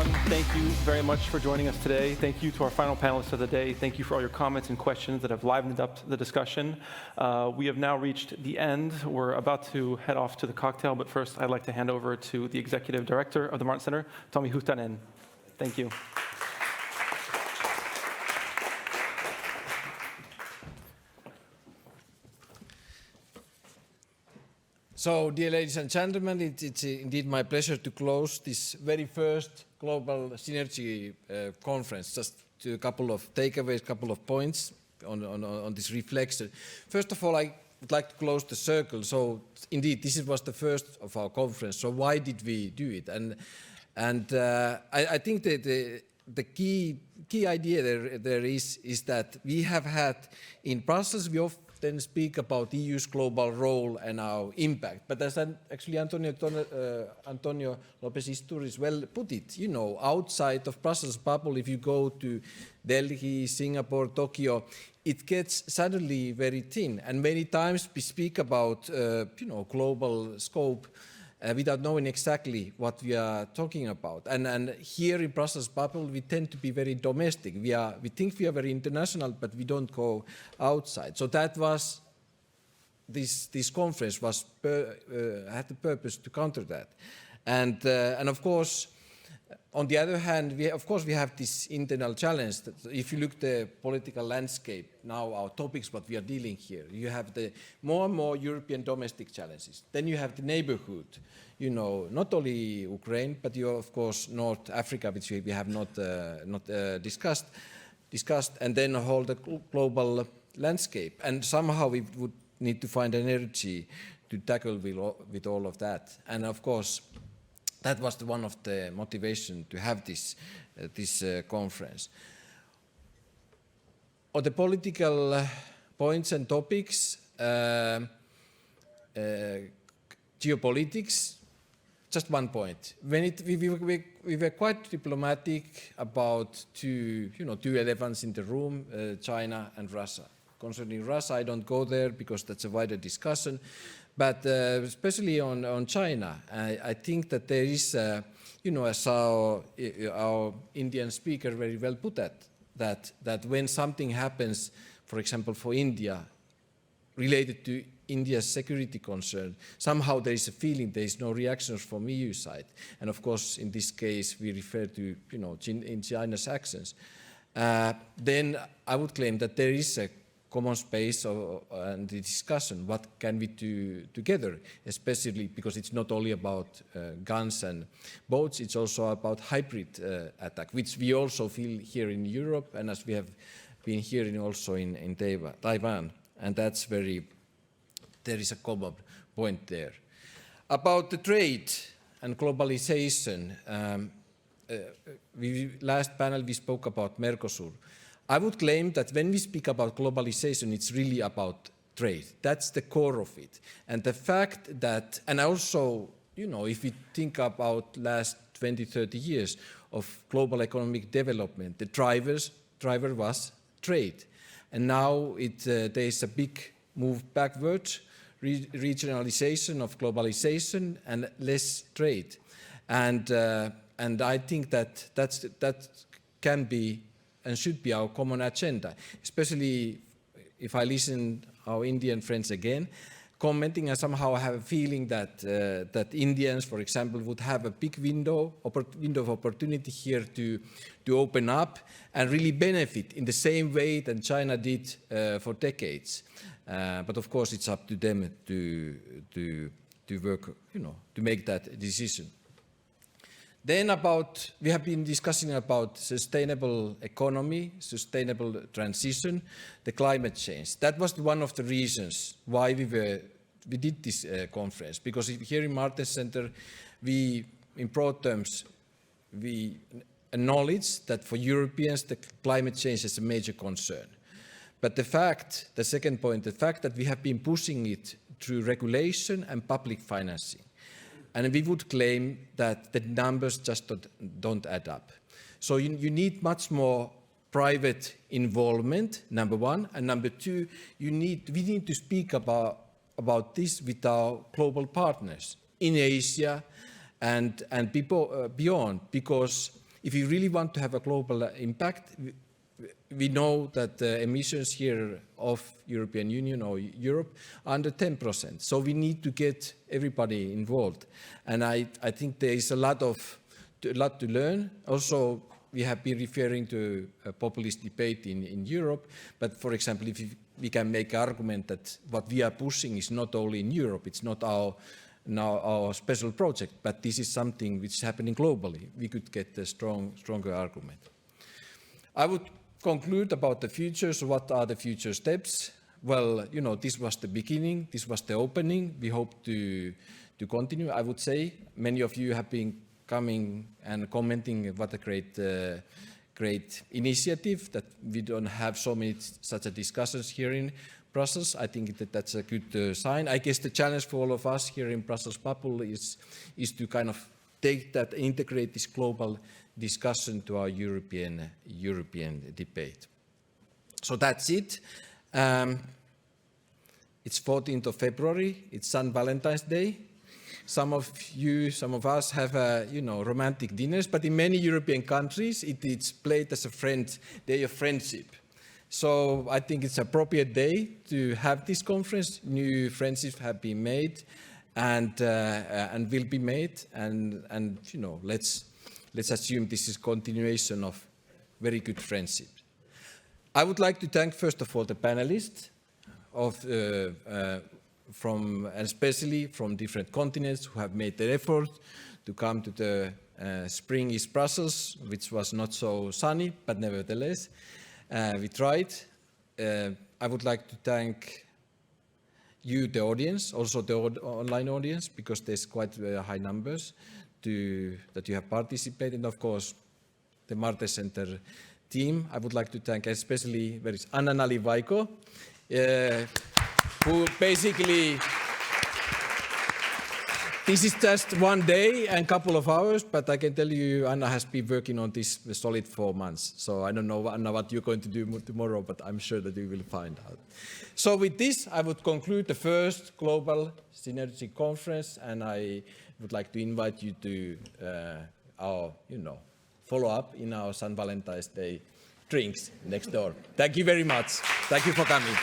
everyone. Thank you very much for joining us today. Thank you to our final panelists of the day. Thank you for all your comments and questions that have livened up the discussion. We have now reached the end. We're about to head off to the cocktail, but first I'd like to hand over to the Executive Director of the Martens Center, Tomi Huhtanen. Thank you. So, dear ladies and gentlemen, it's indeed my pleasure to close this very first Global Synergy conference. Just to a couple of takeaways, couple of points on this reflection. First of all, I would like to close the circle. So, indeed, this was the first of our conference. So, why did we do it? And I think that the key idea there is that we have had in Brussels, we often speak about EU's global role and our impact. But as actually Antonio Lopez Istúriz well put it, you know, outside of Brussels bubble, if you go to Delhi, Singapore, Tokyo, it gets suddenly very thin. And many times we speak about, global scope without knowing exactly what we are talking about. And here in Brussels bubble, we tend to be very domestic. We think we are very international, but we don't go outside. So that was, this conference was had the purpose to counter that. And of course, on the other hand, we have this internal challenge that if you look at the political landscape, now our topics, what we are dealing here, you have the more and more European domestic challenges. Then you have the neighborhood, you know, not only Ukraine, but you of course North Africa, which we have not discussed, and then the whole global landscape. And somehow we would need to find energy to tackle with all of that. And of course, that was one of the motivation to have this conference. On the political points and topics, geopolitics, just one point. When we were quite diplomatic about two elephants in the room, China and Russia. Concerning Russia, I don't go there because that's a wider discussion. But especially on China, I think that there is, as our Indian speaker very well put that when something happens, for example, for India, related to India's security concern, somehow there is a feeling there is no reactions from EU side. And of course, in this case, we refer to, in China's actions. Then I would claim that there is a common space and the discussion, what can we do together, especially because it's not only about guns and boats, it's also about hybrid attack, which we also feel here in Europe and as we have been hearing also in Taiwan. And that's there is a common point there. About the trade and globalization, last panel we spoke about Mercosur. I would claim that when we speak about globalization, it's really about trade. That's the core of it. And the fact that, and also, if we think about last 20, 30 years of global economic development, the driver was trade. And now there is a big move backwards, regionalization of globalization and less trade. And I think that can be and should be our common agenda, especially if I listen our Indian friends again, commenting and somehow have a feeling that Indians, for example, would have a big window of opportunity here to open up and really benefit in the same way that China did for decades. But of course, it's up to them to work, to make that decision. Then we have been discussing about sustainable economy, sustainable transition, the climate change. That was one of the reasons why we did this conference, because here in Martens Center, in broad terms, we acknowledge that for Europeans, the climate change is a major concern. But the second point, the fact that we have been pushing it through regulation and public financing. And we would claim that the numbers just don't add up. So you need much more private involvement, number one. And number two, we need to speak about this with our global partners in Asia and people beyond. Because if you really want to have a global impact, we know that the emissions here of European Union or Europe are under 10%. So we need to get everybody involved. And I think there is a lot to learn. Also, we have been referring to a populist debate in Europe. But for example, if we can make an argument that what we are pushing is not only in Europe, it's not our special project, but this is something which is happening globally, we could get a stronger argument. I would conclude about the future. So what are the future steps? Well, this was the beginning. This was the opening. We hope to continue. I would say many of you have been coming and commenting what a great initiative that we don't have so many such discussions here in Brussels. I think that's a good sign. I guess the challenge for all of us here in Brussels Bubble is to kind of take that, integrate this global discussion to our European debate. So that's it. It's 14th of February. It's St. Valentine's Day. Some of us have romantic dinners, but in many European countries, it's played as a day of friendship. So I think it's an appropriate day to have this conference. New friendships have been made and will be made, and let's assume this is continuation of very good friendship. I would like to thank first of all the panelists and especially from different continents who have made the effort to come to the Spring East Brussels, which was not so sunny, but nevertheless, we tried. I would like to thank you, the audience, also the online audience, because there's quite high numbers that you have participated. And of course, the Martens Center team. I would like to thank especially Anna-Nali Vaiko, who basically, this is just one day and a couple of hours, but I can tell you Anna has been working on this for solid 4 months. So I don't know, Anna, what you're going to do tomorrow, but I'm sure that you will find out. So with this, I would conclude the first Global Synergy Conference, and I would like to invite you to our, follow-up in our St. Valentine's Day drinks next door. Thank you very much. Thank you for coming.